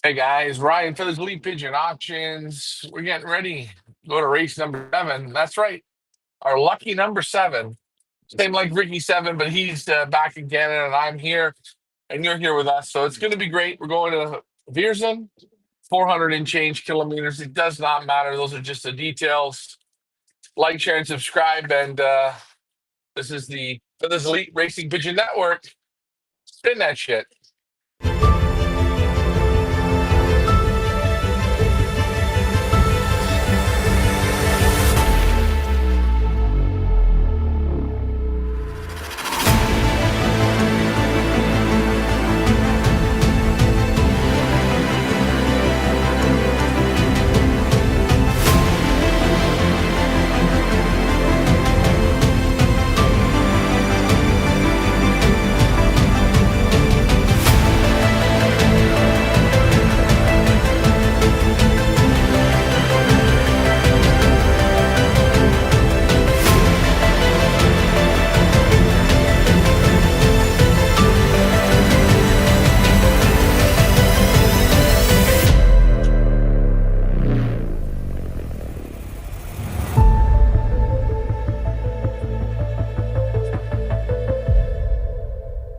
Hey guys, Ryan for this Elite Pigeon Auctions. We're getting ready. Go to race number 7. That's right, our lucky number 7. Same like Ricky 7, but he's back in Canada and I'm here, and you're here with us. So it's going to be great. We're going to Viersen, 400 and change kilometers. It does not matter. Those are just the details. Like, share, and subscribe. And this is the for this Elite Racing Pigeon Network. Spin that shit.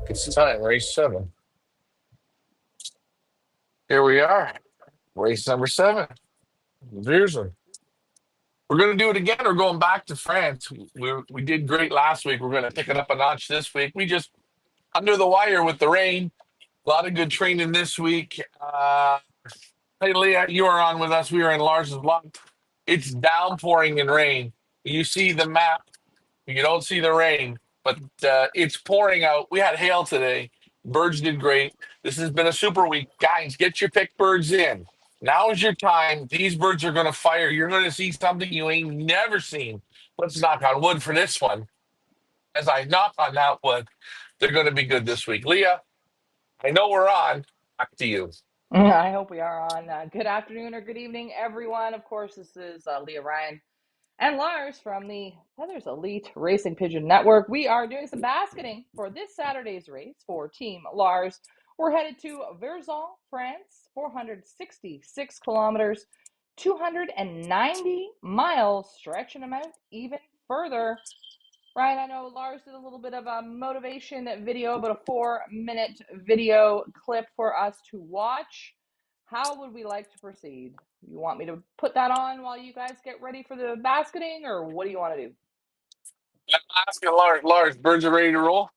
It's time, race 7. Here we are, race number 7. Viersen. We're going to do it again. We're going back to France. We did great last week. We're going to pick it up a notch this week. We just under the wire with the rain. A lot of good training this week. Hey, Leah, you are on with us. We are in Lars's lot. It's downpouring in rain. You see the map. You don't see the rain, but it's pouring out. We had hail today. Birds did great. This has been a super week. Guys, get your pick birds in. Now is your time. These birds are going to fire. You're going to see something you ain't never seen. Let's knock on wood for this one. As I knock on that wood, they're going to be good this week. Leah, I know we're on. Back to you. I hope we are on. Good afternoon or good evening, everyone. Of course, this is Leah Ryan and Lars from the Heather's Elite Racing Pigeon Network. We are doing some basketing for this Saturday's race for Team Lars. We're headed to Vierzon, France, 466 kilometers, 290 miles, stretching them out even further. Ryan, I know Lars did a little bit of a motivation video, about a 4-minute video clip for us to watch. How would we like to proceed? You want me to put that on while you guys get ready for the basketing, or what do you want to do? I'm asking Lars. Lars, birds are ready to roll?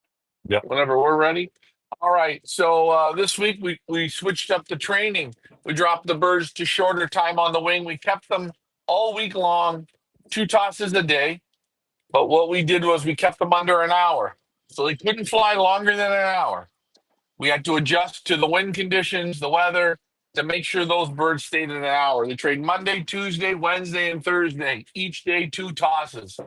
Yeah. Whenever we're ready. All right. So this week we switched up the training. We dropped the birds to shorter time on the wing. We kept them all week long, 2 tosses a day. But what we did was we kept them under an hour. So they couldn't fly longer than an hour. We had to adjust to the wind conditions, the weather, to make sure those birds stayed in an hour. They trained Monday, Tuesday, Wednesday, and Thursday. Each day, 2 tosses.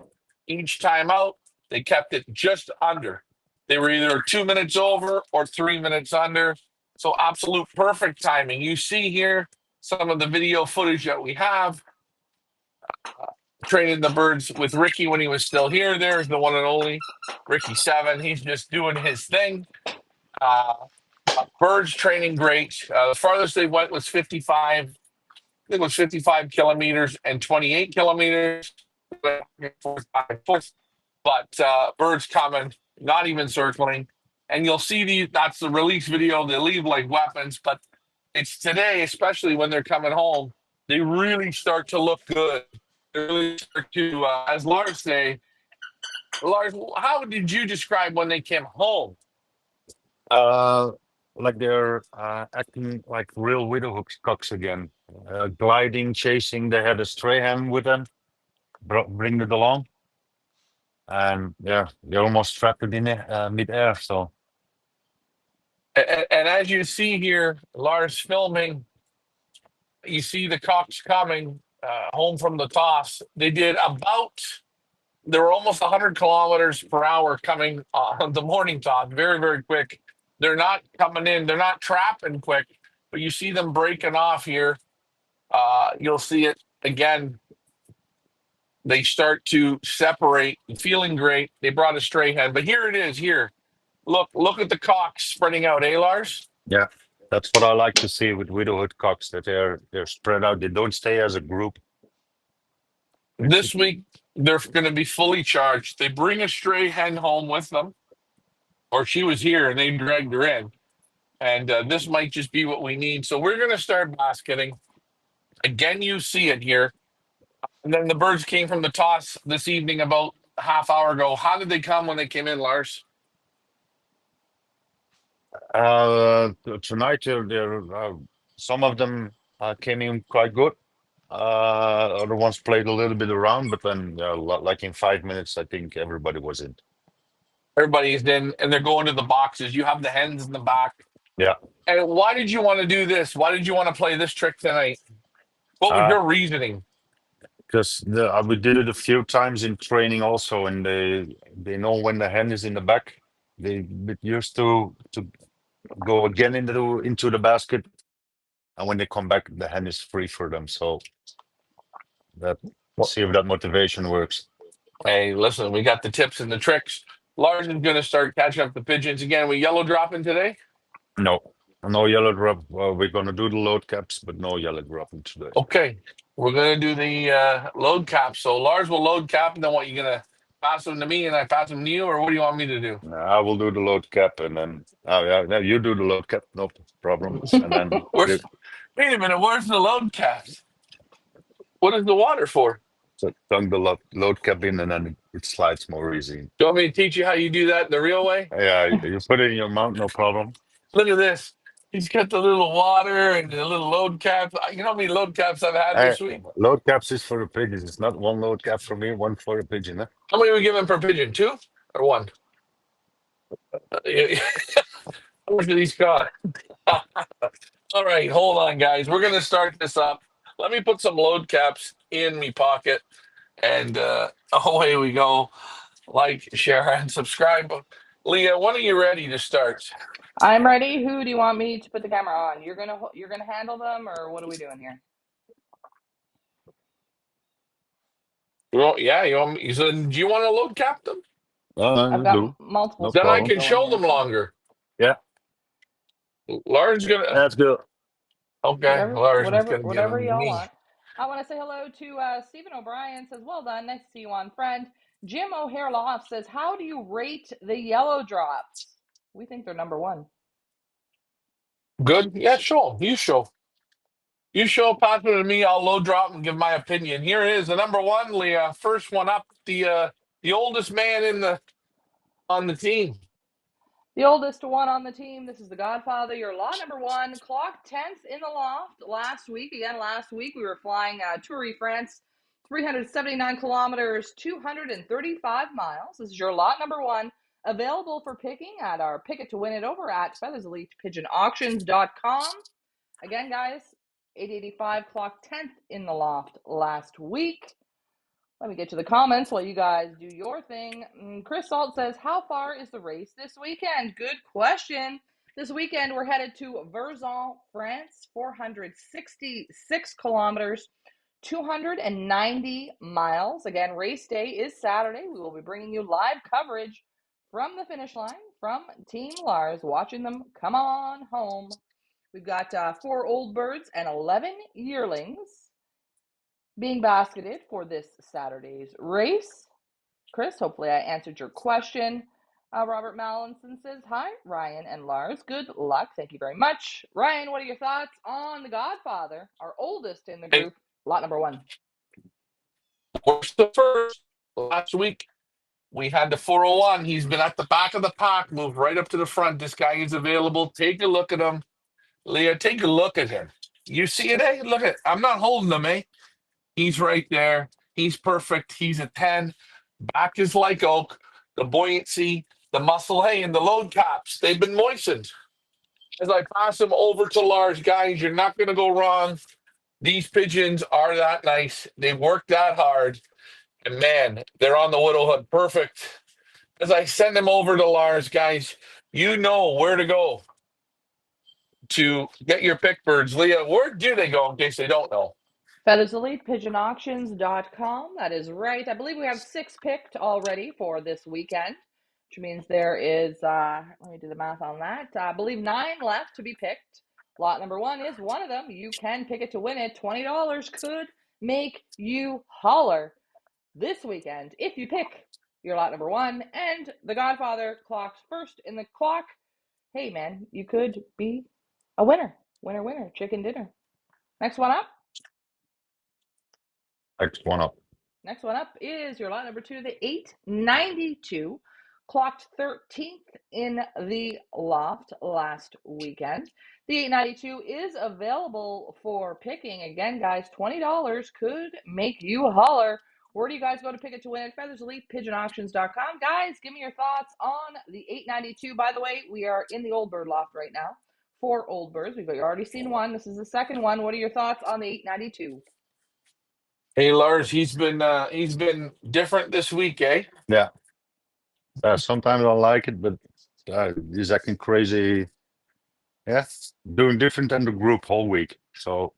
Each time out, they kept it just under. They were either 2 minutes over or 3 minutes under. So absolute perfect timing. You see here some of the video footage that we have. Training the birds with Ricky when he was still here. There's the one and only Ricky 7. He's just doing his thing. Birds training great. The farthest they went was 55. I think it was 55 kilometers and 28 kilometers. But birds coming, not even circling. And you'll see that's the release video. They leave like weapons, but it's today, especially when they're coming home, they really start to look good. They really start to, as Lars say, Lars, how did you describe when they came home? Like they're acting like real widowcocks again, gliding, chasing. They had a stray hen with them, bring it along, and yeah, they're almost trapped in mid-air. So And as you see here, Lars filming, you see the cocks coming home from the toss. They were almost 100 kilometers per hour coming on the morning toss, very, very quick. They're not coming in, they're not trapping quick, but you see them breaking off here. You'll see it again. They start to separate, feeling great. They brought a stray hen, but here it is. Here, look at the cocks spreading out, Lars? yeah, That's what I like to see with widowhood cocks, that they're spread out. They don't stay as a group. This week, they're going to be fully charged. They bring a stray hen home with them, or she was here and they dragged her in. And this might just be what we need. So we're going to start basketing. Again, you see it here. And then the birds came from the toss this evening about a half hour ago. How did they come when they came in, Lars? Tonight, some of them came in quite good. Other ones played a little bit around, but then, like in 5 minutes, I think everybody was in. Everybody's in, and they're going to the boxes. You have the hens in the back. Yeah. And why did you want to do this? Why did you want to play this trick tonight? What was Uh, your reasoning? because we did it a few times in training also, and they know when the hen is in the back. They get used to go again into the basket, and when they come back, the hen is free for them. So that see if that motivation works. Hey, listen, we got the tips and the tricks. Lars is going to start catching up the pigeons again. We yellow dropping today? No, no yellow drop. Well, we're gonna do the load caps, but no yellow dropping today. Okay. We're going to do the load cap. So Lars will load cap, and then what, you going to pass them to me and I pass them to you, or what do you want me to do? I will do the load cap, and then yeah, you do the load cap, no problems, and then Where's, wait a minute, where's the load caps? What is the water for? so tongue the load cap in, and then it slides more easy. Do you want me to teach you how you do that the real way? Yeah, you put it in your mouth, no problem. Look at this. He's got the little water and the little load caps. You know how many load caps I've had this week? Load caps is for the pigeons. It's not one load cap for me, one for the pigeon. Huh? How many are we giving per pigeon? Two or one? How much do these cost? All right, hold on, guys. We're going to start this up. Let me put some load caps in me pocket, and away we go. Like, share, and subscribe. Leah, when are you ready to start? I'm ready. Who do you want me to put the camera on? You're gonna handle them, or what are we doing here? Well, yeah, you want me, so do you want to load cap them? I've You do, got multiple no Then I spots problem. can going show here, them so longer. Yeah, Lars gonna that's good. okay. Lars is gonna give whatever them to y'all me. want. I want to say hello to Stephen O'Brien. Says well done, nice to see you on, friend. Jim O'Hare Loft says, how do you rate the yellow drops? We think they're number one. Good. Yeah, show 'em. You show. You show Papa to me. I'll low drop and give my opinion. Here it is, the number one, Leah. First one up. The oldest man in the on the team. The oldest one on the team. This is the Godfather. Your lot number one. Clock 10th in the loft last week. Again, last week we were flying Toury France, 379 kilometers, 235 miles. This is your lot number one. Available for picking at our Pick It to Win It over at featherselitepigeonauctions.com. Again, guys, 885 clock 10th in the loft last week. Let me get to the comments while you guys do your thing. Chris Salt says, how far is the race this weekend? Good question. This weekend, we're headed to Verzon, France, 466 kilometers, 290 miles. Again, race day is Saturday. We will be bringing you live coverage from the finish line from Team Lars, watching them come on home. We've got 4 old birds and 11 yearlings being basketed for this Saturday's race. Chris, hopefully I answered your question. Robert Mallinson says, hi, Ryan and Lars. Good luck. Thank you very much. Ryan, what are your thoughts on the Godfather, our oldest in the Hey, group, lot number one? what's the first? Last week we had the 401. He's been at the back of the pack, moved right up to the front. This guy is available. Take a look at him. Leah, take a look at him. You see it, eh? Look at I'm not holding him, eh? He's right there. He's perfect. He's a 10. Back is like oak. The buoyancy, the muscle, hey, and the load caps, they've been moistened. As I pass him over to Lars, guys, you're not going to go wrong. These pigeons are that nice. They work that hard. And man, they're on the widowhood. Perfect. As I send him over to Lars, guys, you know where to go to get your pick birds. Leah, where do they go in case they don't know? featherselitepigeonauctions.com. That is right. I believe we have 6 picked already for this weekend, which means there is, let me do the math on that. I believe 9 left to be picked. Lot number 1 is one of them. You can pick it to win it. $20 could make you holler this weekend if you pick your lot number 1 and the Godfather clocks first in the clock. Hey man, you could be a winner. Winner, winner, chicken dinner. Next one up. Next one up. Next one up is your lot number 2, the 892. Clocked 13th in the loft last weekend. The 892 is available for picking. Again, guys, $20 could make you holler. Where do you guys go to pick it to win it? FeathersElitePigeonAuctions.com. Guys, give me your thoughts on the 892. By the way, we are in the Old Bird loft right now. 4 Old Birds. We've already seen one. This is the second one. What are your thoughts on the 892? Hey Lars, he's been different this week, eh? Yeah. Sometimes I like it, but he's acting crazy. Yeah. Doing different than the group whole week. So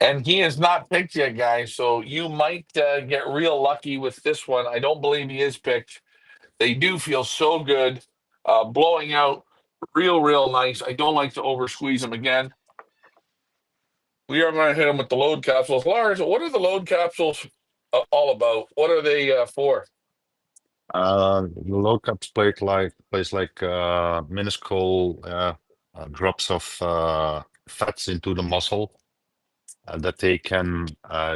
And he is not picked yet, guys. So you might get real lucky with this one. I don't believe he is picked. They do feel so good, blowing out, real nice. I don't like to over squeeze them again. We are going to hit them with the load capsules. Lars, what are the load capsules all about? What are they for? the low cups plays like minuscule drops of fats into the muscle that they can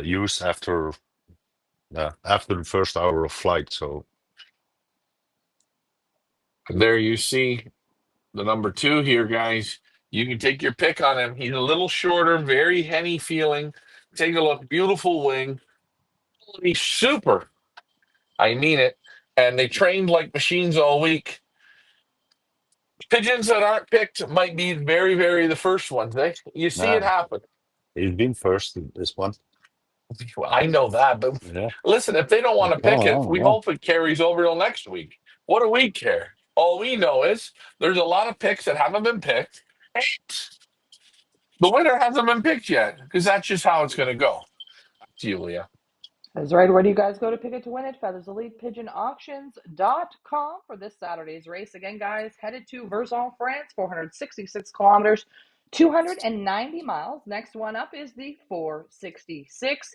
use after the first hour of flight. So There you see the number 2 here, guys. You can take your pick on him. He's a little shorter, very henny feeling. Take a look. Beautiful wing. He's super. I mean it. And they trained like machines all week. Pigeons that aren't picked might be very the first ones. You see it happen. he's been first in this one. Well, I know that, but Yeah. listen, if they don't want to pick it, we Oh. hope it carries over till next week. What do we care? All we know is there's a lot of picks that haven't been picked. The winner hasn't been picked yet because that's just how it's going to go. Back to you, Leah. That's right. Where do you guys go to pick it to win it? FeathersElitePigeonAuctions.com for this Saturday's race. Again, guys, headed to Verzon, France, 466 kilometers, 290 miles. Next one up is the 466.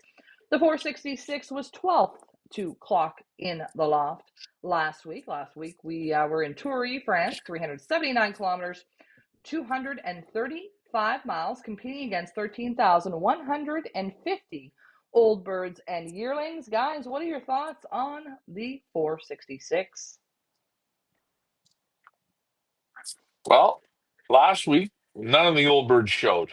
The 466 was 12th to clock in the loft last week. Last week we were in Toury, France, 379 kilometers, 235 miles, competing against 13,150 Old Birds and Yearlings. Guys, what are your thoughts on the 466? Well, last week, none of the old birds showed.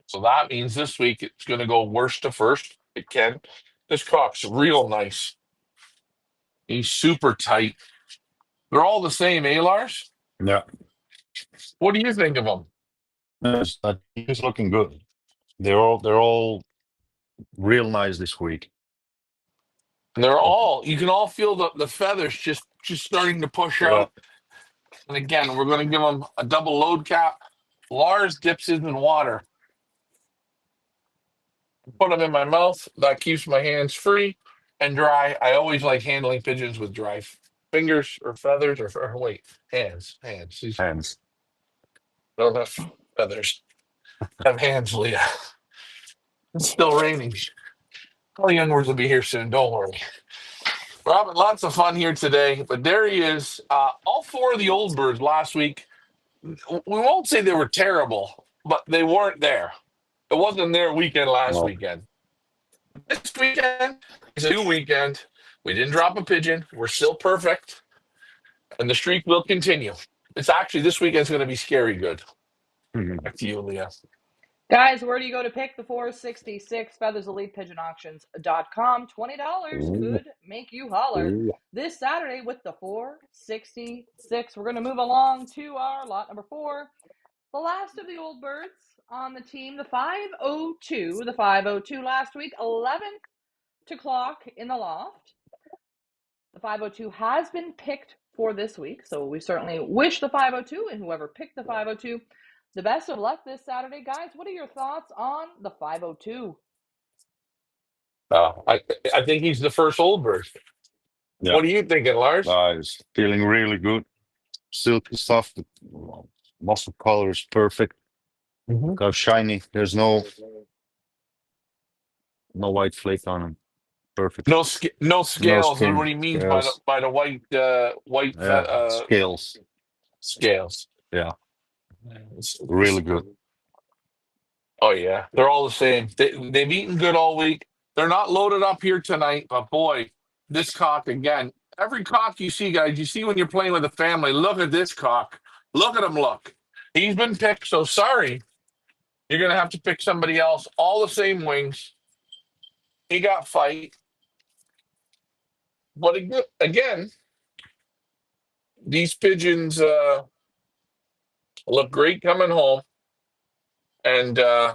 So that means this week it's going to go worst to first. It can. This cock's real nice. He's super tight. They're all the same, eh, Lars? Yeah. What do you think of them? Yes, he's looking good. They're all real nice this week. And you can all feel the feathers just starting to push Yeah. out. And again, we're going to give them a double load cap. Lars dips his in water. Put them in my mouth. That keeps my hands free and dry. I always like handling pigeons with dry fingers or feathers or wait, hands. These Hands. don't have feathers. Have hands, Leah. It's still raining. All the young ones will be here soon. Don't worry. We're having lots of fun here today, but there he is. All 4 of the old birds last week. We won't say they were terrible, but they weren't there. It wasn't their weekend last Well, weekend. This weekend is a new weekend. We didn't drop a pigeon. We're still perfect, and the streak will continue. It's actually this weekend's going to be scary good. Back to you, Leah. Guys, where do you go to pick the 466? FeathersElitePigeonAuctions.com. $20 could make you holler this Saturday with the 466. We're going to move along to our lot number 4. The last of the old birds on the team, the 502. The 502 last week, 11th to clock in the loft. The 502 has been picked for this week, so we certainly wish the 502 and whoever picked the 502 the best of luck this Saturday. Guys, what are your thoughts on the 502? I think he's the first old bird. yeah. What are you thinking, Lars? He's feeling really good. silky soft. Muscle color is perfect. Mm-hmm. Got shiny. There's no white flake on him. Perfect. No No scales is what skin. he means by Scales. the white Yeah, scales. scales. Yeah, It's- really good. Oh yeah, they're all the same. They've eaten good all week. They're not loaded up here tonight, but boy, this cock again. Every cock you see, guys, you see when you're playing with a family. Look at this cock. Look at him. Look. He's been picked. So sorry, you're gonna have to pick somebody else. All the same wings. He got fight, but again, these pigeons look great coming home, and I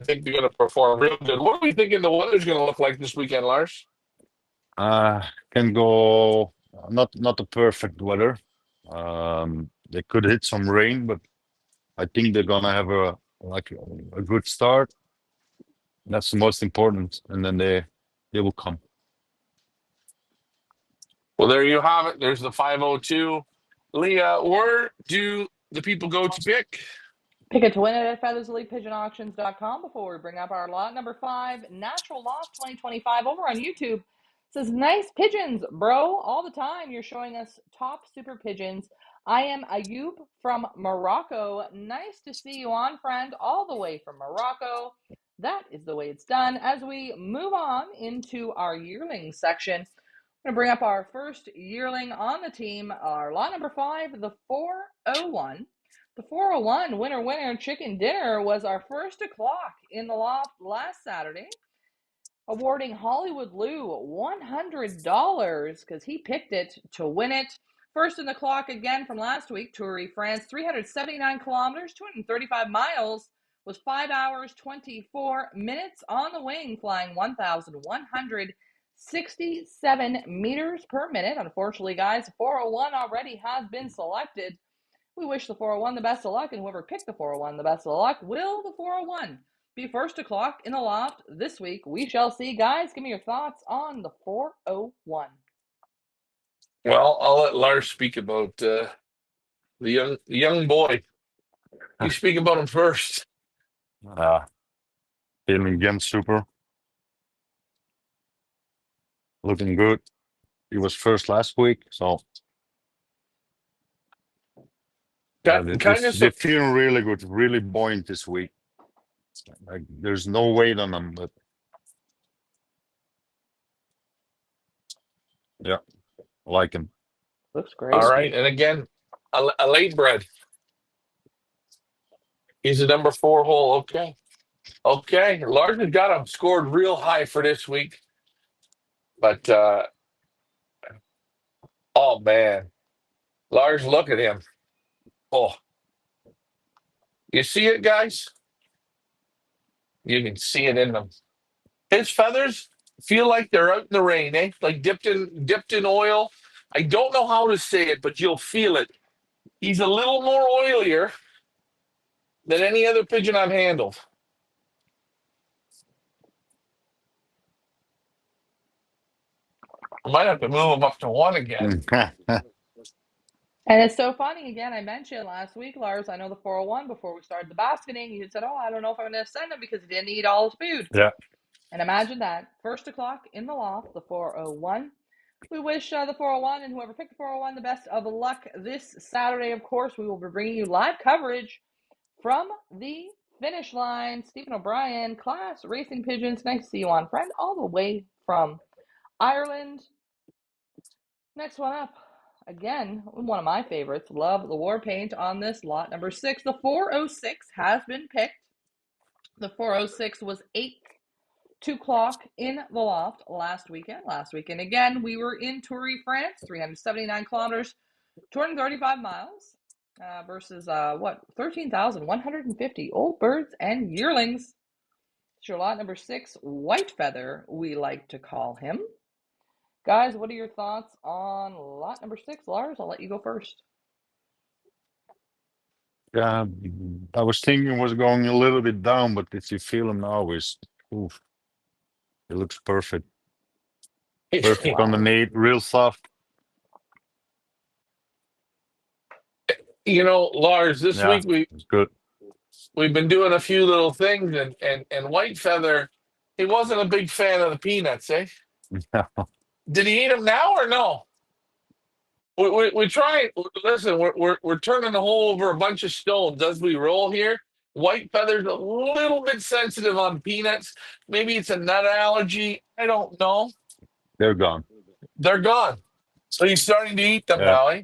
think they're gonna perform real good. What are we thinking the weather's gonna look like this weekend, Lars? Uh, can go not the perfect weather. They could hit some rain, but I think they're gonna have a good start. That's the most important, and then they will come. Well, there you have it. There's the 502. Leah, where do the people go to pick? Pick it to win it at featherselitepigeonauctions.com. Before we bring up our lot number 5, Natural Loft 2025 over on YouTube. It says, nice pigeons, bro. All the time you're showing us top super pigeons. I am Ayub from Morocco. Nice to see you on, friend, all the way from Morocco. That is the way it's done. As we move on into our yearling section, I'm going to bring up our first yearling on the team, our lot number 5, the 401. The 401 winner chicken dinner was our first o'clock in the loft last Saturday, awarding Hollywood Lou $100 because he picked it to win it. First in the clock again from last week, Toury France, 379 kilometers, 235 miles, was 5 hours, 24 minutes on the wing, flying 1,167 meters per minute. Unfortunately, guys, 401 already has been selected. We wish the 401 the best of luck, and whoever picked the 401 the best of luck. Will the 401 be first o'clock in the loft this week? We shall see. Guys, give me your thoughts on the 401. Well, I'll let Lars speak about the young boy. You speak about him first. Uh, Feeling again super, looking good. He was first last week, so yeah, Kind of they're feeling really good, really buoyant this week. Like there's no weight on them, but yeah, I like him. Looks all great. right. And again, a late bread. He's a number 4 hole. Okay. Okay. Lars has got him scored real high for this week. But oh man. Lars, look at him. Oh, you see it, guys? You can see it in them. His feathers feel like they're out in the rain, eh? Like dipped in oil. I don't know how to say it, but you'll feel it. He's a little more oilier than any other pigeon I've handled. I might have to move him up to 1 again. And it's so funny. Again, I mentioned last week, Lars, I know the 401 before we started the basketing. You said, oh, I don't know if I'm going to send him because he didn't eat all his food. Yeah. And imagine that. First o'clock in the loft, the 401. We wish the 401 and whoever picked the 401 the best of luck this Saturday. Of course, we will be bringing you live coverage from the finish line. Stephen O'Brien, Class Racing Pigeons. Nice to see you on, friend, all the way from Ireland. Next one up. Again, one of my favorites. Love the war paint on this lot. Number 6, the 406 has been picked. The 406 was 8th 2 o'clock in the loft last weekend. Last weekend, again, we were in Toury, France, 379 kilometers, 235 miles, versus 13,150 old birds and yearlings. It's your lot number 6, White Feather, we like to call him. Guys, what are your thoughts on lot number 6? Lars, I'll let you go first. Yeah, I was thinking it was going a little bit down, but if you feel him now, oof, it looks perfect. Perfect on the Wow. meat, real soft. You know, Lars, this Yeah, week it's good. we've been doing a few little things, and White Feather, he wasn't a big fan of the peanuts, eh? Did he eat them now or no? We try. Listen, we're turning the hole over a bunch of stones as we roll here. White Feather's a little bit sensitive on peanuts. Maybe it's a nut allergy. I don't know. They're gone. They're gone. So he's starting to eat them Yeah, now, eh?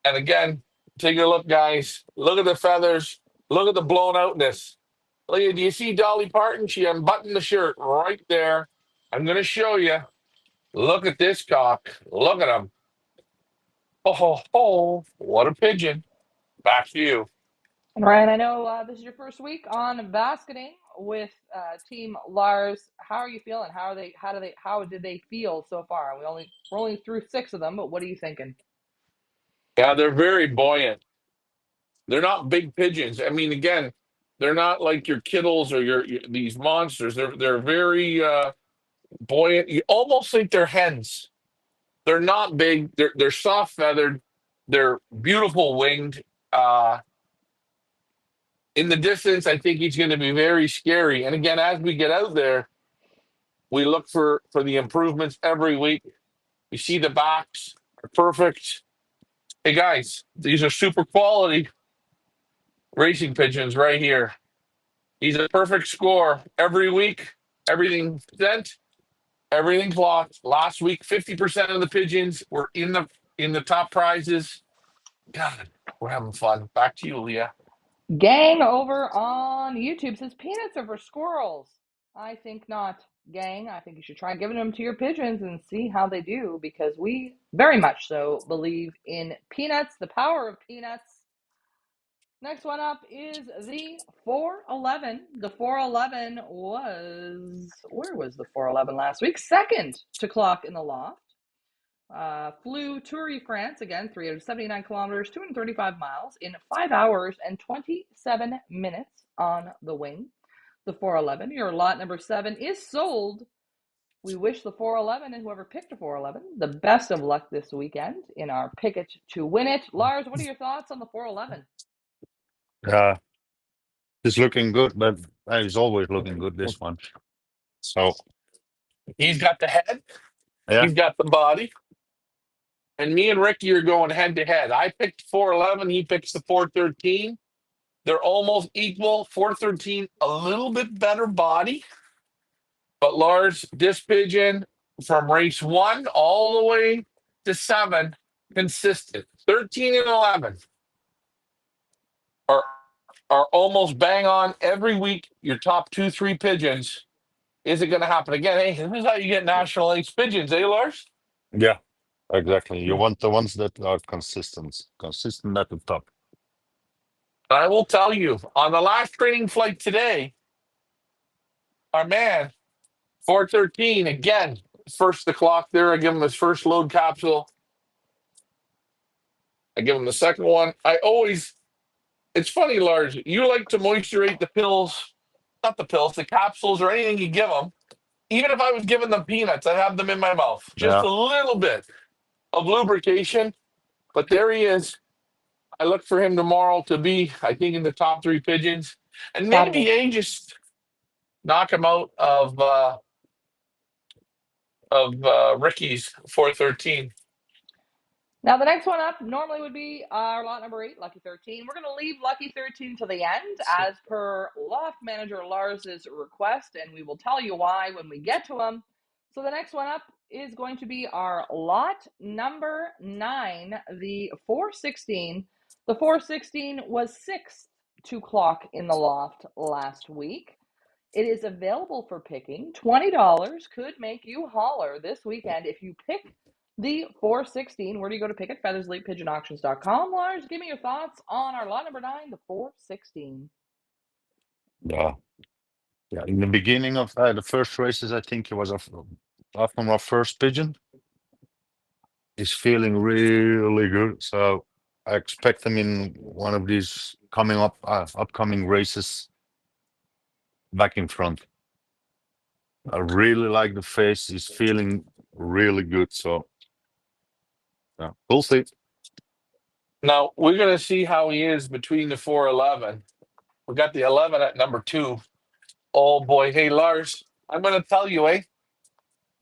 And again, take a look, guys. Look at the feathers. Look at the blown outness. Look at, do you see Dolly Parton? She unbuttoned the shirt right there. I'm going to show you. Look at this cock. Look at him. Oh, ho, ho. What a pigeon. Back to you. And Ryan, I know this is your first week on basketing with Team Lars. How are you feeling? How are they? How did they feel so far? We're only through 6 of them, but what are you thinking? Yeah, they're very buoyant. They're not big pigeons. I mean, again, they're not like your kittles or your these monsters. They're very buoyant. You almost think they're hens. They're not big. They're soft feathered. They're beautiful winged. Uh, in the distance, I think he's going to be very scary. And again, as we get out there, we look for the improvements every week. We see the backs are perfect. Hey guys, these are super quality racing pigeons right here. He's a perfect score every week. Everything sent, everything clocked. Last week, 50% of the pigeons were in the top prizes. God, we're having fun. Back to you, Leah. Gang over on YouTube says peanuts are for squirrels. I think not, gang. I think you should try giving them to your pigeons and see how they do because we very much so believe in peanuts, the power of peanuts. Next one up is the 411. The 411 was, where was the 411 last week? Second to clock in the loft. Flew Toury, France, again, 379 kilometers, 235 miles in 5 hours and 27 minutes on the wing. The 411, your lot number 7 is sold. We wish the 411 and whoever picked the 411 the best of luck this weekend in our Pick It to Win It. Lars, what are your thoughts on the 411? yeah, it's looking good, but it's always looking good. This one. So He's got the head, yeah, he's got the body, and me and Ricky are going head to head. I picked 411, he picks the 413. They're almost equal. 413, a little bit better body. But Lars, this pigeon from race 1 all the way to 7, consistent. 13 and 11 are are almost bang on every week. Your top 2, 3 pigeons. Is it going to happen again? Hey, this is how you get national ace pigeons, eh, Lars? yeah, exactly. You want the ones that are consistent at the top. I will tell you, on the last training flight today, our man, 413, again, first the clock there. I give him his first load capsule. I give him the second one. It's funny, Lars, you like to moisturate the pills, not the pills, the capsules or anything you give them. Even if I was giving them peanuts, I'd have them in my mouth. Just Yeah, a little bit of lubrication. But there he is. I look for him tomorrow to be, I think, in the top 3 pigeons. And maybe Fabulous. they just knock him out of Ricky's 413. Now, the next one up normally would be our lot number 8, Lucky 13. We're going to leave Lucky 13 to the end as per loft manager Lars's request, and we will tell you why when we get to them. So the next one up is going to be our lot number 9, the 416. The 416 was 6th to clock in the loft last week. It is available for picking. $20 could make you holler this weekend if you pick the 416. Where do you go to pick it? Feathersleepigeonauctions.com. Lars, give me your thoughts on our lot number 9, the 416. yeah, yeah. In the beginning of the first races, I think it was after our first pigeon. He's feeling really good, so I expect him in one of these upcoming races back in front. I really like the face. He's feeling really good. So yeah, we'll see. Now we're going to see how he is between the 411. We got the 11 at number 2. Oh boy, hey Lars, I'm going to tell you,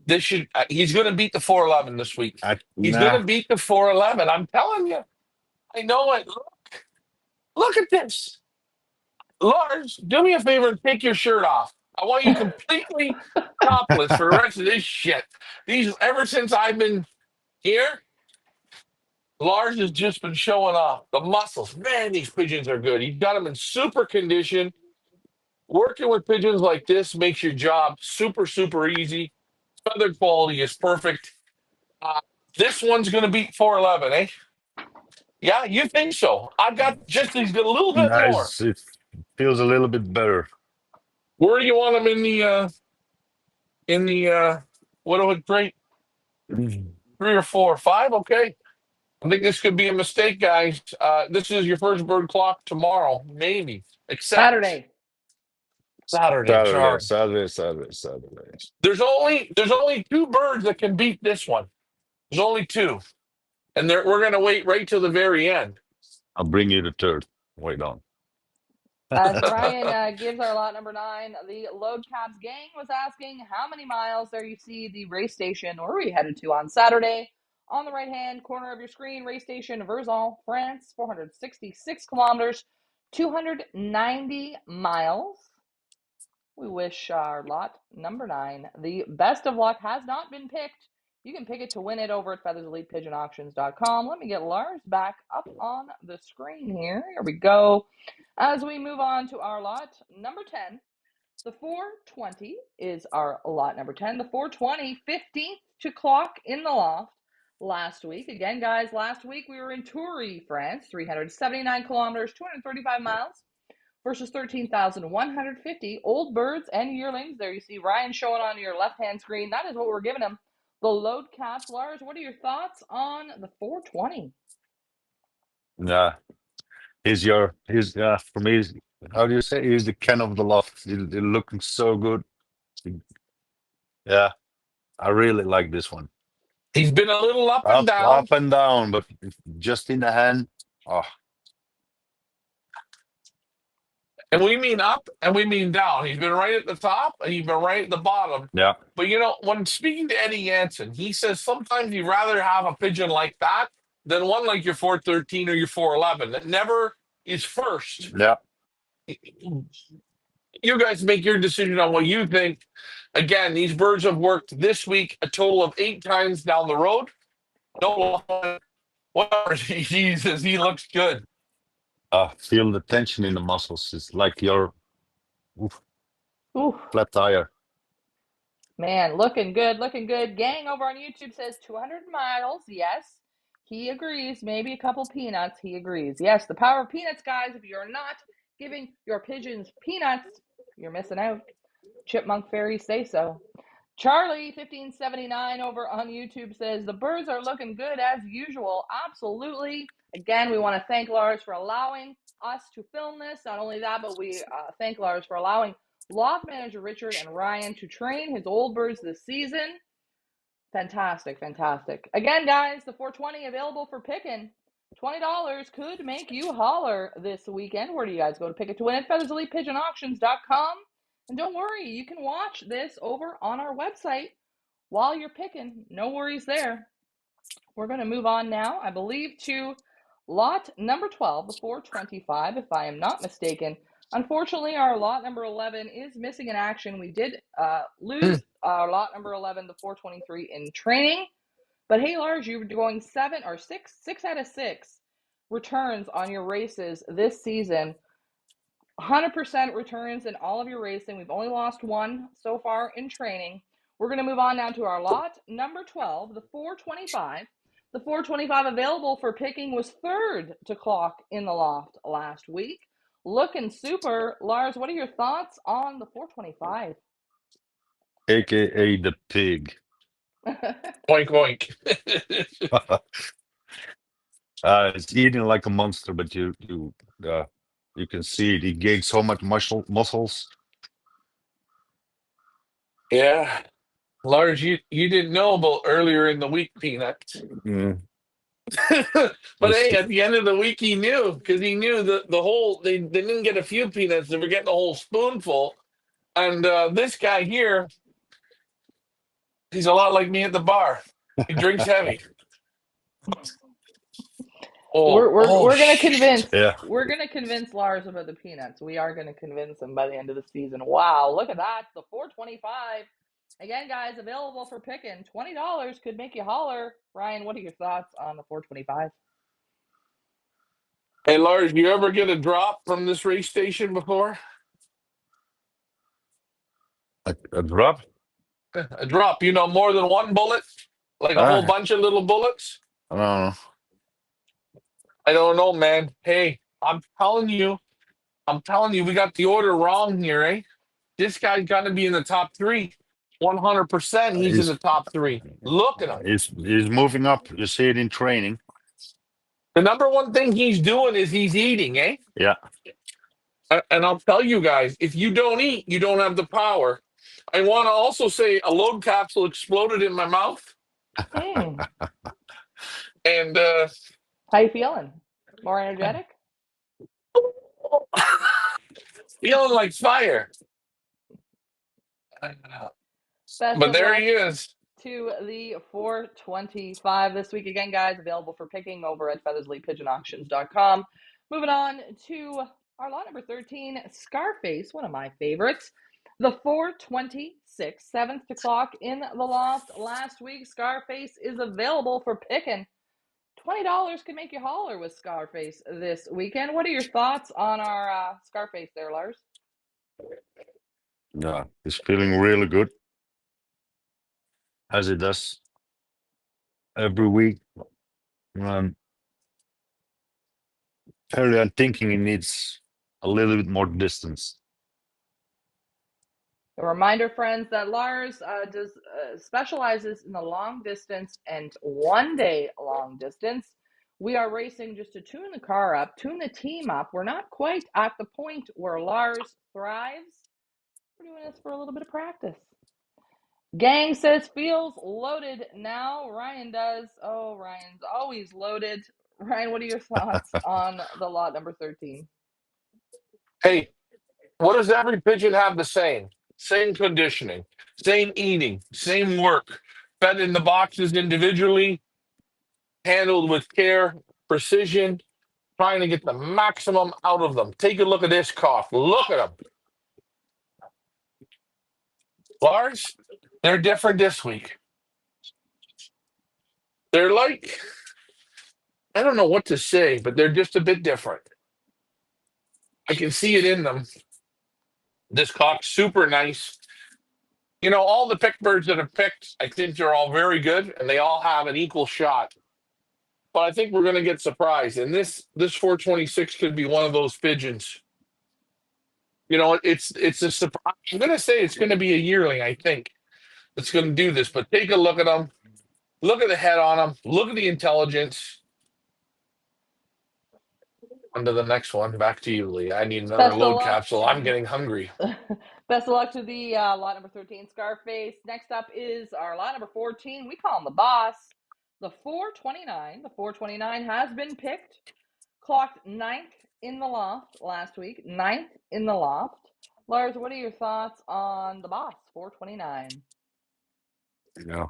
this should he's going to beat the 411 this week. He's going Nah, to beat the 411. I'm telling you. I know it. Look at this. Lars, do me a favor and take your shirt off. I want you completely topless for the rest of this shit. These ever since I've been here, Lars has just been showing off the muscles. Man, these pigeons are good. He's got them in super condition. Working with pigeons like this makes your job super, super easy. Feather quality is perfect. Uh, this one's going to beat 411, eh? Yeah, you think so? I've got just he's got a little bit more. nice. It feels a little bit better. Where do you want him in the what do it crate? Mm. 3 or 4 or 5? Okay. I think this could be a mistake, guys. This is your first bird clock tomorrow, maybe. Except Saturday. Saturday. Saturday, Sorry. Saturday, Saturday, Saturday. There's only 2 birds that can beat this one. There's only 2. And we're gonna wait right till the very end. I'll bring you the third. Wait on. As Ryan gives our lot number 9, the Load Cabs gang was asking how many miles there you see the race station where we headed to on Saturday. On the right hand corner of your screen, race station Verzon, France, 466 kilometers, 290 miles. We wish our lot number 9 the best of luck. Has not been picked. You can pick it to win it over at featherselitepigeonauctions.com. Let me get Lars back up on the screen here. Here we go. As we move on to our lot number 10, the 420 is our lot number 10. The 420, 15th to clock in the loft last week. Again, guys, last week we were in Toury, France, 379 kilometers, 235 miles versus 13,150 old birds and yearlings. There you see Ryan showing on your left-hand screen. That is what we're giving him. The load caps. Lars, what are your thoughts on the 420? Yeah, for me, how do you say? He's the Ken of the loft. He's looking so good. Yeah, I really like this one. He's been a little up and down. Up and down, but just in the hand. Oh, And we mean up and we mean down. He's been right at the top and he's been right at the bottom. yeah, But when speaking to Eddie Jansen, he says sometimes you'd rather have a pigeon like that than one like your 413 or your 411 that never is first. yeah. You guys make your decision on what you think. Again, these birds have worked this week a total of 8 times down the road. No, whatever he says, he looks good. Feel the tension in the muscles. It's like your oof, Ooh, flat tire. man, looking good, looking good. Gang over on YouTube says 200 miles. Yes, he agrees. Maybe a couple peanuts. He agrees. Yes, the power of peanuts, guys. If you're not giving your pigeons peanuts, you're missing out. Chipmunk fairies say so. Charlie 1579 over on YouTube says the birds are looking good as usual. Absolutely. Again, we want to thank Lars for allowing us to film this. Not only that, but we thank Lars for allowing loft manager Richard and Ryan to train his old birds this season. Fantastic, fantastic. Again, guys, the 420 available for picking. $20 could make you holler this weekend. Where do you guys go to pick it to win at featherselitepigeonauctions.com? And don't worry, you can watch this over on our website while you're picking. No worries there. We're going to move on now, I believe, to lot number 12, the 425, if I am not mistaken. Unfortunately, our lot number 11 is missing in action. We did lose our lot number 11, the 423, in training. But hey, Lars, you were going 6 out of 6 returns on your races this season. 100% returns in all of your racing. We've only lost one so far in training. We're going to move on now to our lot number 12, the 425. The 425 available for picking was third to clock in the loft last week. Looking super. Lars, what are your thoughts on the 425? AKA the pig. Oink, oink. It's eating like a monster, but you can see it. He gained so much muscles. Yeah. Lars, you didn't know about earlier in the week peanuts. Mm. But Let's hey, see. at the end of the week, he knew because he knew the whole. They didn't get a few peanuts; they were getting a whole spoonful. And this guy here, he's a lot like me at the bar. He drinks heavy. We're Oh, we're oh we're gonna shit! convince Yeah, we're gonna convince Lars about the peanuts. We are gonna convince him by the end of the season. Wow, look at that. The 425. Again, guys, available for picking. $20 could make you holler. Ryan, what are your thoughts on the 425? Hey, Lars, you ever get a drop from this race station before? a drop. A drop, more than one bullet, like a whole Ah, bunch of little bullets. I don't know. I don't know, man. Hey, I'm telling you, we got the order wrong here, eh? This guy's got to be in the top three. 100%, he's in He's the top three. Look at him. he's moving up. You see it in training. The number one thing he's doing is he's eating, eh? Yeah, And I'll tell you guys, if you don't eat, you don't have the power. I want to also say a load capsule exploded in my mouth, Hmm. and How you feeling? More energetic? feeling like fire. Best But of there luck he is. to the 425 this week. Again, guys, available for picking over at feathersleepigeonauctions.com. Moving on to our lot number 13, Scarface, one of my favorites. The 426, seventh to clock in the loft last week. Scarface is available for picking. $20 can make you holler with Scarface this weekend. What are your thoughts on our Scarface there, Lars? yeah. He's feeling really good as he does every week. Um, Apparently, I'm thinking he needs a little bit more distance. A reminder, friends, that Lars does specializes in the long distance and 1 day long distance. We are racing just to tune the car up, tune the team up. We're not quite at the point where Lars thrives. We're doing this for a little bit of practice. Gang says feels loaded now. Ryan does. Oh, Ryan's always loaded. Ryan, what are your thoughts on the lot number 13? Hey, what does every pigeon have the same? Same conditioning, same eating, same work. Fed in the boxes individually, handled with care, precision, trying to get the maximum out of them. Take a look at this cough. Look at them. Lars, they're different this week. They're like, I don't know what to say, but they're just a bit different. I can see it in them. This cock's super nice. All the pick birds that have picked, I think they're all very good and they all have an equal shot. But I think we're going to get surprised. And this 426 could be one of those pigeons. It's a surprise. I'm going to say it's going to be a yearling, I think, that's going to do this. But take a look at them. Look at the head on them. Look at the intelligence. On to the next one. Back to you, Lee. I need another Best of load luck. capsule. I'm getting hungry. Best of luck to the lot number 13, Scarface. Next up is our lot number 14. We call him the boss. The 429. The 429 has been picked. Clocked ninth in the loft last week. Ninth in the loft. Lars, what are your thoughts on the boss, 429? Yeah.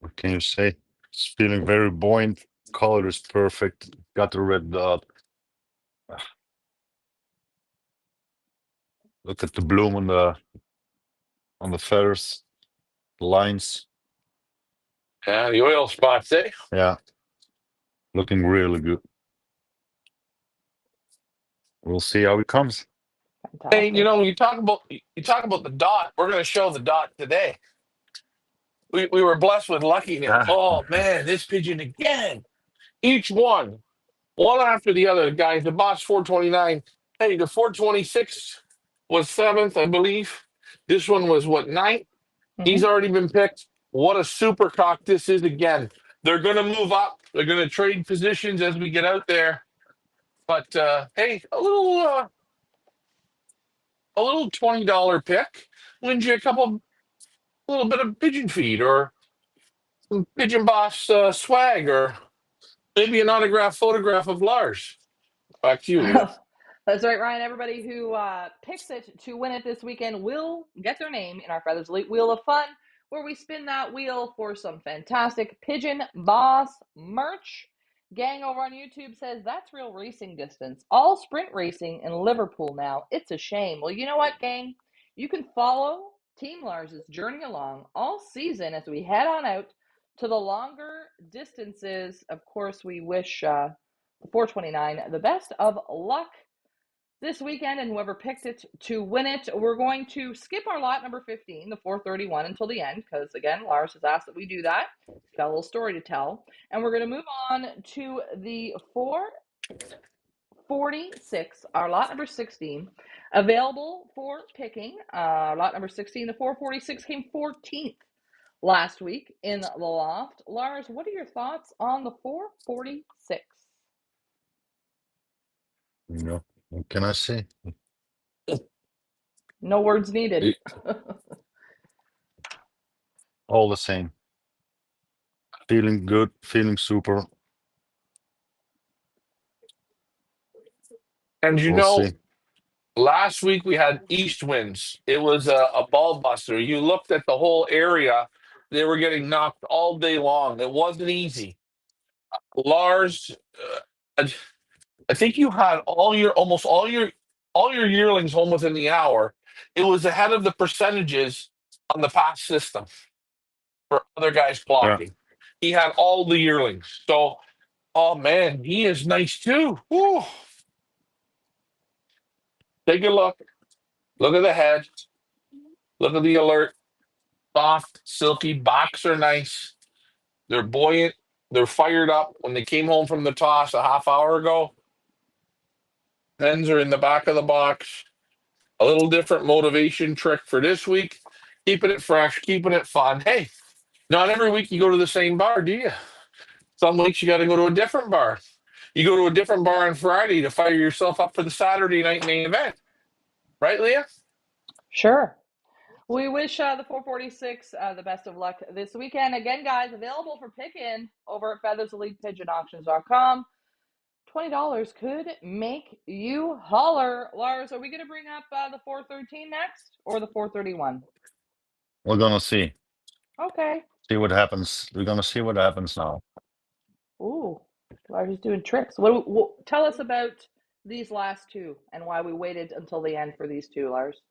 What can you say? He's feeling very buoyant. Color is perfect. Got the red dot. Look at the bloom on the feathers, the lines. Yeah, the oil spots, eh? Yeah, looking really good. We'll see how it comes. Hey, Fantastic. you talk about the dot. We're going to show the dot today. We were blessed with luckiness. Ah, Oh man, this pigeon again. Each one after the other, guys. The boss 429. Hey, the 426 was seventh, I believe. This one was what, ninth? He's Mm-hmm. already been picked. What a super cock this is again. They're gonna move up. They're gonna trade positions as we get out there. But hey, a little $20 pick wins you a little bit of pigeon feed or some pigeon boss swag or Maybe an autographed photograph of Lars. Back to you, Leah. That's right, Ryan. Everybody who picks it to win it this weekend will get their name in our Feathers Elite Wheel of Fun, where we spin that wheel for some fantastic Pigeon Boss merch. Gang over on YouTube says, that's real racing distance. All sprint racing in Liverpool now. It's a shame. Well, you know what, gang? You can follow Team Lars's journey along all season as we head on out to the longer distances. Of course, we wish the 429 the best of luck this weekend, and whoever picked it to win it. We're going to skip our lot number 15, the 431, until the end, because again, Lars has asked that we do that. He's got a little story to tell. And we're going to move on to the 446, our lot number 16, available for picking. Lot number 16, the 446 came 14th last week in the loft. Lars, what are your thoughts on the 446? No, what can I say? No words needed. All the same. Feeling good, feeling super. And We'll see. last week we had east winds. It was a ball buster. You looked at the whole area; they were getting knocked all day long. It wasn't easy. Lars, I think you had almost all your yearlings home within the hour. It was ahead of the percentages on the past system for other guys Yeah. blocking. He had all the yearlings. So, oh man, he is nice too. Woo. Take a look. Look at the head. Look at the alert. Soft, silky. Backs are nice. They're buoyant. They're fired up. When they came home from the toss a half hour ago, hens are in the back of the box. A little different motivation trick for this week. Keeping it fresh, keeping it fun. Hey, not every week you go to the same bar, do you? Some weeks you got to go to a different bar. You go to a different bar on Friday to fire yourself up for the Saturday night main event. Right, Leah? Sure. We wish the 446 the best of luck this weekend. Again, guys, available for pick-in over at featherselitepigeonauctions.com. $20 could make you holler. Lars, are we going to bring up the 413 next or the 431? We're gonna see. Okay. See what happens. We're gonna see what happens now. Ooh, Lars is doing tricks. Tell us about these last two and why we waited until the end for these two, Lars.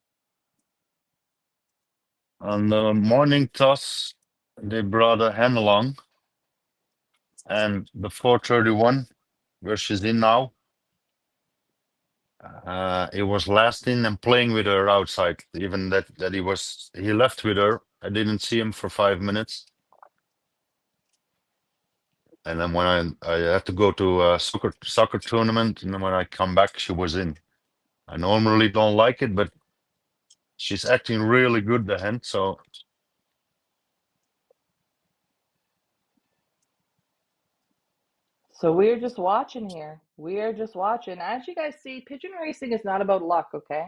On the morning toss, they brought a hen along, and the 431, where she's in now, it was lasting and playing with her outside. Even that he left with her. I didn't see him for 5 minutes, and then when I had to go to a soccer tournament, and then when I come back, she was in. I normally don't like it, but she's acting really good, the hen. So So we're just watching here. We're just watching. As you guys see, pigeon racing is not about luck, okay?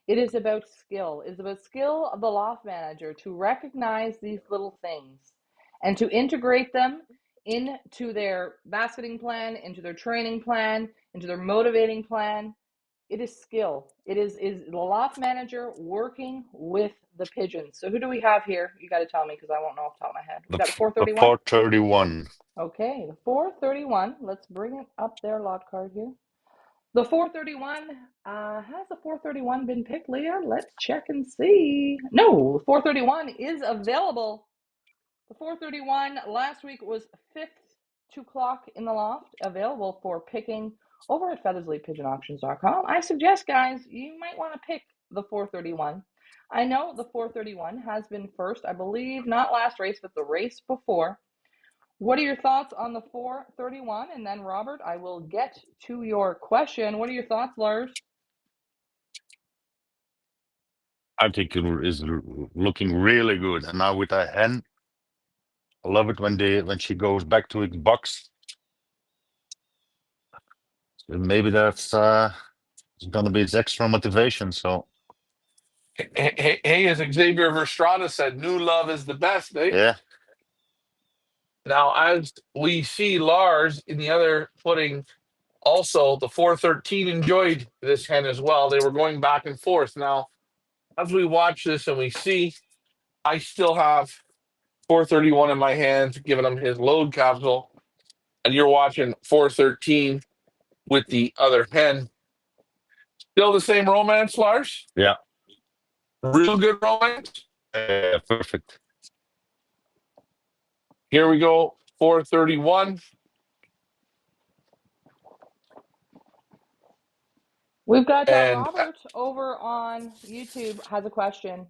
It is about skill. It's about skill of the loft manager to recognize these little things and to integrate them into their basketing plan, into their training plan, into their motivating plan. It is skill. It is the loft manager working with the pigeons. So who do we have here? You got to tell me because I won't know off the top of my head. We got the the 431. 431. Okay, the 431. Let's bring it up their lot card here. The 431, has the 431 been picked, Leah? Let's check and see. No, the 431 is available. The 431 last week was fifth, 2 o'clock in the loft, available for picking over at featherselitepigeonauctions.com. I suggest, guys, you might want to pick the 431. I know the 431 has been first, I believe, not last race, but the race before. What are your thoughts on the 431? And then, Robert, I will get to your question. What are your thoughts, Lars? I think it is looking really good. And now with a hen, I love it when she goes back to its box. Maybe that's gonna be its extra motivation. So Hey, as Xavier Verstrada said, new love is the best, eh? yeah, Now, as we see Lars in the other footing, also the 413 enjoyed this hen as well. They were going back and forth. Now, as we watch this and we see, I still have 431 in my hands, giving him his load capsule, and you're watching 413 with the other hen. Still the same romance, Lars? Yeah, Real good romance. perfect. Here we go, 431. We've got And Robert over on YouTube has a question.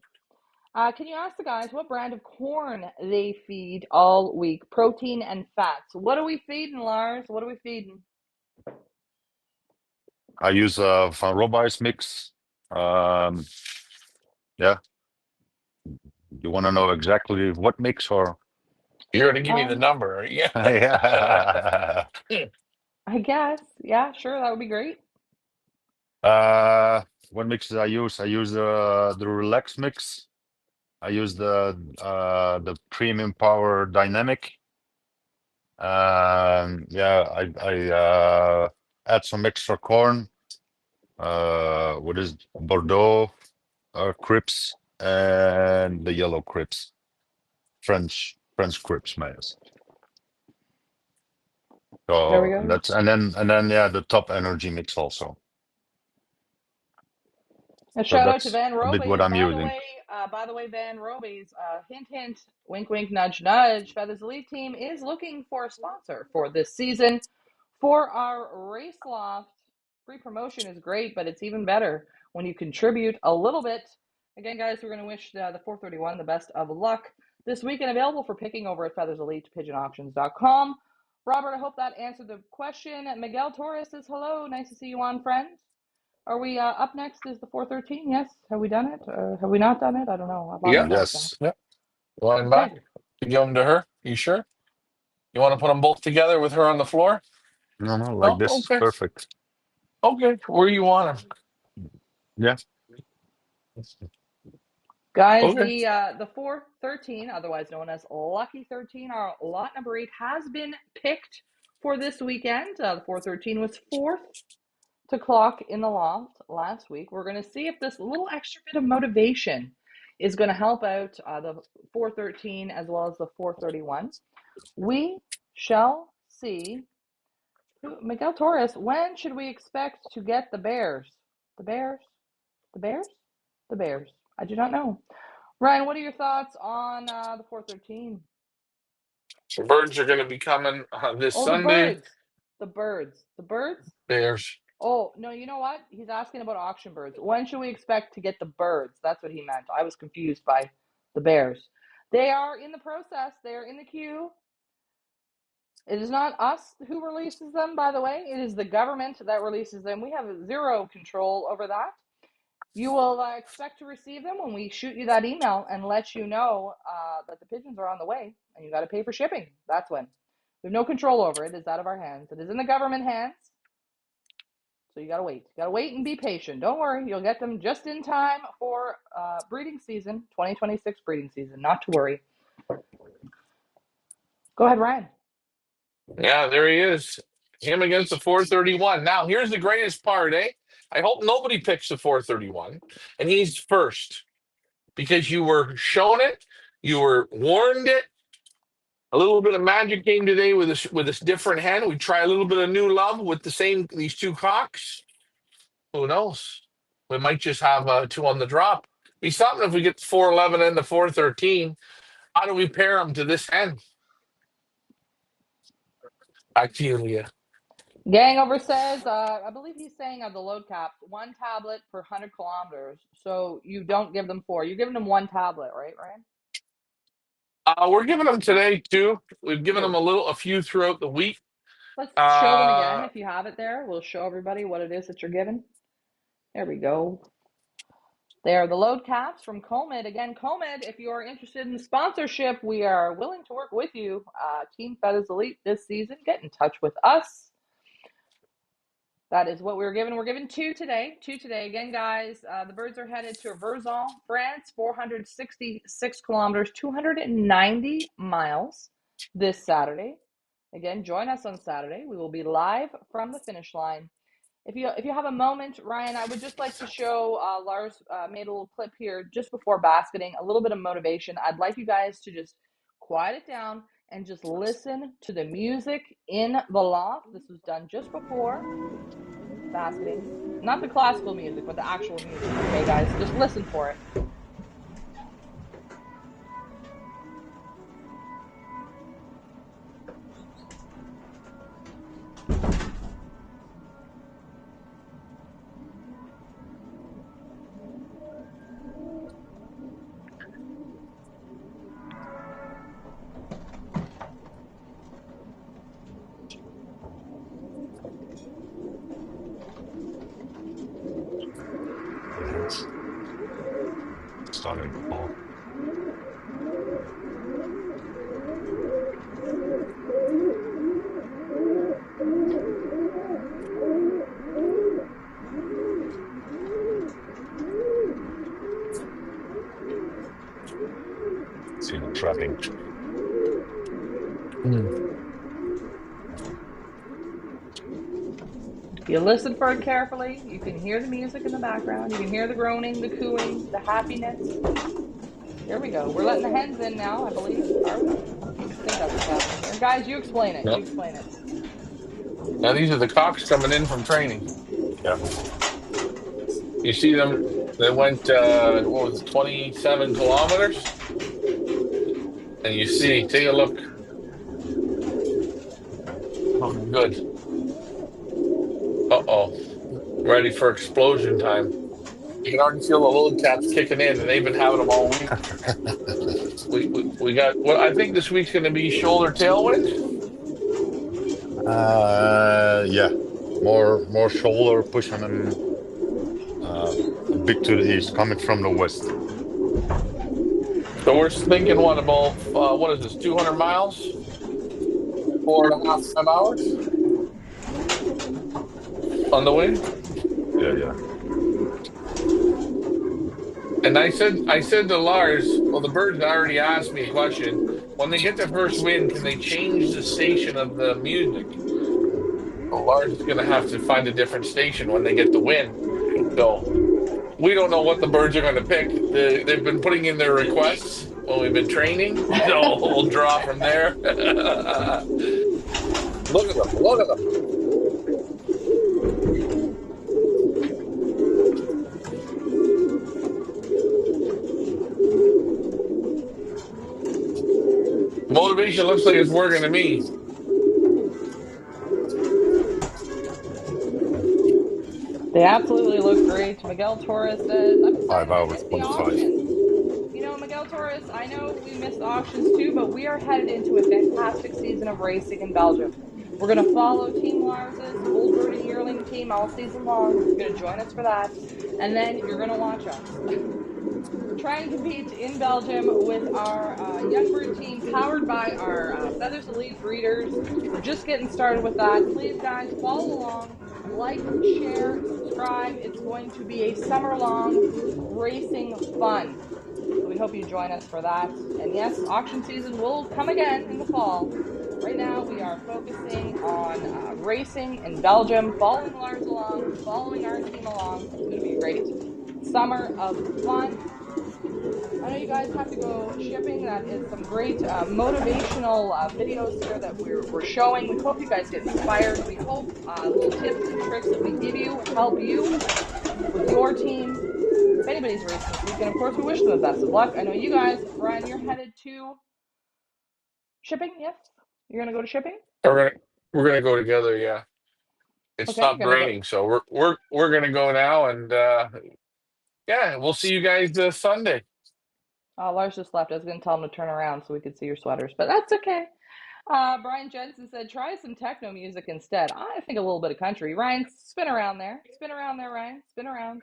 Can you ask the guys what brand of corn they feed all week? Protein and fats. What are we feeding, Lars? What are we feeding? I use Van Robbij's mix. Yeah, you want to know exactly what mix or? you're going to give me the number. Yeah. Yeah. I guess. Yeah, sure. That would be great. What mixes I use? I use the Relax mix. I use the Premium Power Dynamic. Yeah, I add some extra corn. What is Bordeaux Crips and the yellow Crips, French Crips maize. There we So go. that's and then yeah, the top energy mix also. A So shout out to that's Van a bit what Robies. I'm using. By the way, Van Robies, hint, hint, wink, wink, nudge, nudge. Feathers Elite Team is looking for a sponsor for this season for our Race Loft. Free promotion is great, but it's even better when you contribute a little bit. Again, guys, we're going to wish the 431 the best of luck this weekend. Available for picking over at featherselitepigeonauctions.com. Robert, I hope that answered the question. Miguel Torres says hello. Nice to see you on, friend. Are we up next? Is the 413? Yes. Have we done it? Or have we not done it? I don't know. I've lost Yeah. track now. Yes. Yeah. Going Okay. back to give them to her. You sure? You want to put them both together with her on the floor? No, like Oh, this. okay. Perfect. Okay. Where you want Yeah. them? Guys, Okay. the 413, otherwise known as Lucky 13, our lot number 8 has been picked for this weekend. The 413 was fourth to clock in the loft last week. We're going to see if this little extra bit of motivation is going to help out the 413 as well as the 431. We shall see. Miguel Torres, when should we expect to get the Bears? The Bears? The Bears? The Bears. I do not know. Ryan, what are your thoughts on the 413? So birds are going to be coming this Oh, the Sunday. birds. The birds. The birds? Bears. Oh, no, you know what? He's asking about auction birds. When should we expect to get the birds? That's what he meant. I was confused by the Bears. They are in the process, they are in the queue. It is not us who releases them, by the way. It is the government that releases them. We have zero control over that. You will expect to receive them when we shoot you that email and let you know that the pigeons are on the way and you got to pay for shipping. That's when. We have no control over it. It's out of our hands. It is in the government hands. So you got to wait. You got to wait and be patient. Don't worry. You'll get them just in time for breeding season, 2026 breeding season. Not to worry. Go ahead, Ryan. Yeah, there he is. Him against the 431. Now, here's the greatest part, eh? I hope nobody picks the 431, and he's first because you were shown it, you were warned it. A little bit of magic came today with this different hen. We try a little bit of new love with these two cocks. Who knows? We might just have two on the drop. Be something if we get the 411 and the 413. How do we pair them to this hen? Back to you, Leah. Gangover says, I believe he's saying of the load caps, one tablet per 100 kilometers. So you don't give them four. You're giving them one tablet, right, Ryan? We're giving them today too. We've given them Two. a few throughout the week. Let's show them again Uh, if you have it there. We'll show everybody what it is that you're giving. There we go. They are the load caps from Comed. Again, Comed, if you are interested in sponsorship, we are willing to work with you. Team Feathers Elite this season, get in touch with us. That is what we're given. We're given two today. Two today. Again, guys, the birds are headed to Verzon, France, 466 kilometers, 290 miles. this Saturday. Again, join us on Saturday. We will be live from the finish line. If you have a moment, Ryan, I would just like to show Lars made a little clip here just before basketing, a little bit of motivation. I'd like you guys to just quiet it down and just listen to the music in the loft. This was done just before basketing. Not the classical music, but the actual music. Okay, guys, just listen for it. Yes. Starting to fall. See the trapping. If you listen for it carefully, you can hear the music in the background. You can hear the groaning, the cooing, the happiness. Here we go. We're letting the hens in now, I believe. Are we? I think that's what's happening here. Guys, you explain it. Yep. You explain it. Now these are the cocks coming in from training. Yeah. You see them? They went what was it, 27 kilometers? And you see, take a look. Looking good. Uh-oh. Ready for explosion time. You can already feel the little cats kicking in, and they've been having them all week. We got what I think this week's going to be shoulder tailwind. Yeah. More shoulder pushing them a bit to the east, coming from the west. So we're thinking what about what is this, 200 miles? 4.5, 5 hours on the wind. Yeah. And I said to Lars, well, the birds already asked me a question. When they get the first wind, can they change the station of the music? Well, Lars is going to have to find a different station when they get the wind. So we don't know what the birds are going to pick. They've been putting in their requests when we've been training, so we'll draw from there. Look at them! Look at them! Motivation looks like it's working to me. They absolutely look great. Miguel Torres says, I'm 5 excited to hours, hit the 25. auctions. You know, Miguel Torres, I know we missed auctions too, but we are headed into a fantastic season of racing in Belgium. We're going to follow Team Lars's Old Bird and Yearling team all season long. You're going to join us for that. And then you're going to watch us try and compete in Belgium with our Young Bird team powered by our Feathers Elite breeders. We're just getting started with that. Please, guys, follow along. Like, share, subscribe. It's going to be a summer-long racing fun. So we hope you join us for that. And yes, auction season will come again in the fall. Right now, we are focusing on racing in Belgium, following Lars along, following our team along. It's going to be a great summer of fun. I know you guys have to go shipping. That is some great motivational videos here that we're showing. We hope you guys get inspired. We hope little tips and tricks that we give you help you with your team. If anybody's racing this weekend, of course, we wish them the best of luck. I know you guys, Brian, you're headed to shipping, yes? You're going to go to shipping? We're gonna go together. Yeah, it Okay, you're stopped going to go. raining, so we're gonna go now, and yeah, we'll see you guys Sunday. Lars just left. I was going to tell him to turn around so we could see your sweaters, but that's okay. Brian Jensen said, try some techno music instead. I think a little bit of country. Ryan, spin around there. Spin around there, Ryan. Spin around.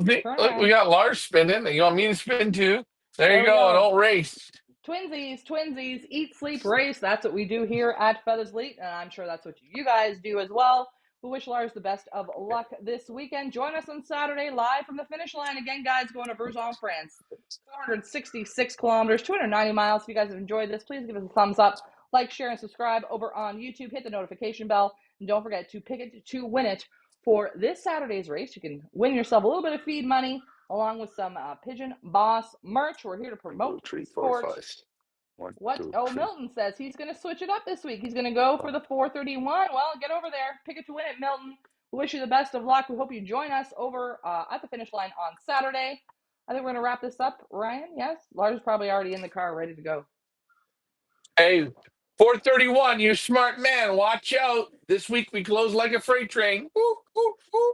Turn Look, we around. got Lars spinning. You want me to spin too? There There you we go. go. Don't race. Twinsies, eat, sleep, race. That's what we do here at Feathers Elite, and I'm sure that's what you guys do as well. We wish Lars the best of luck this weekend. Join us on Saturday live from the finish line. Again, guys, going to Berzon, France. 466 kilometers, 290 miles. If you guys have enjoyed this, please give us a thumbs up. Like, share, and subscribe over on YouTube. Hit the notification bell. And don't forget to pick it to win it for this Saturday's race. You can win yourself a little bit of feed money along with some Pigeon Boss merch. We're here to promote 1, 2, 3, 4, sport. 5. 1, What? 2, Oh, 3, Milton says he's going to switch it up this week. He's going to go for the 431. Well, get over there. Pick it to win it, Milton. We wish you the best of luck. We hope you join us over at the finish line on Saturday. I think we're going to wrap this up, Ryan. Yes? Lars is probably already in the car ready to go. Hey, 431, you smart man. Watch out. This week we close like a freight train. Woo, woo, woo.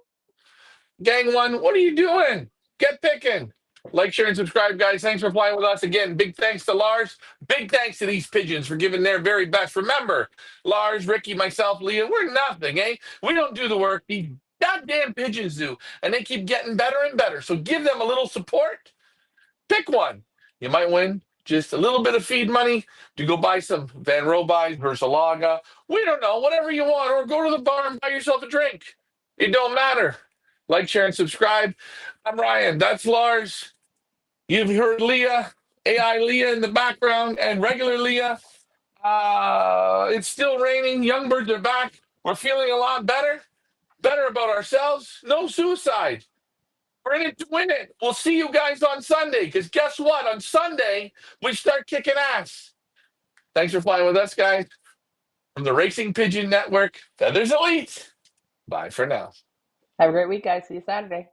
Gang one, what are you doing? Get picking. Like, share, and subscribe, guys. Thanks for playing with us again. Big thanks to Lars. Big thanks to these pigeons for giving their very best. Remember, Lars, Ricky, myself, Leah, we're nothing, eh? We don't do the work. These goddamn pigeons do. And they keep getting better and better. So give them a little support. Pick one. You might win just a little bit of feed money to go buy some Van Robi's, Versalaga. We don't know, whatever you want. Or go to the bar and buy yourself a drink. It don't matter. Like, share, and subscribe. I'm Ryan. That's Lars. You've heard Leah, AI Leah in the background, and regular Leah. It's still raining. Young birds are back. We're feeling a lot better about ourselves. No suicide. We're in it to win it. We'll see you guys on Sunday, because guess what? On Sunday, we start kicking ass. Thanks for flying with us, guys. From the Racing Pigeon Network, Feathers Elite. Bye for now. Have a great week, guys. See you Saturday.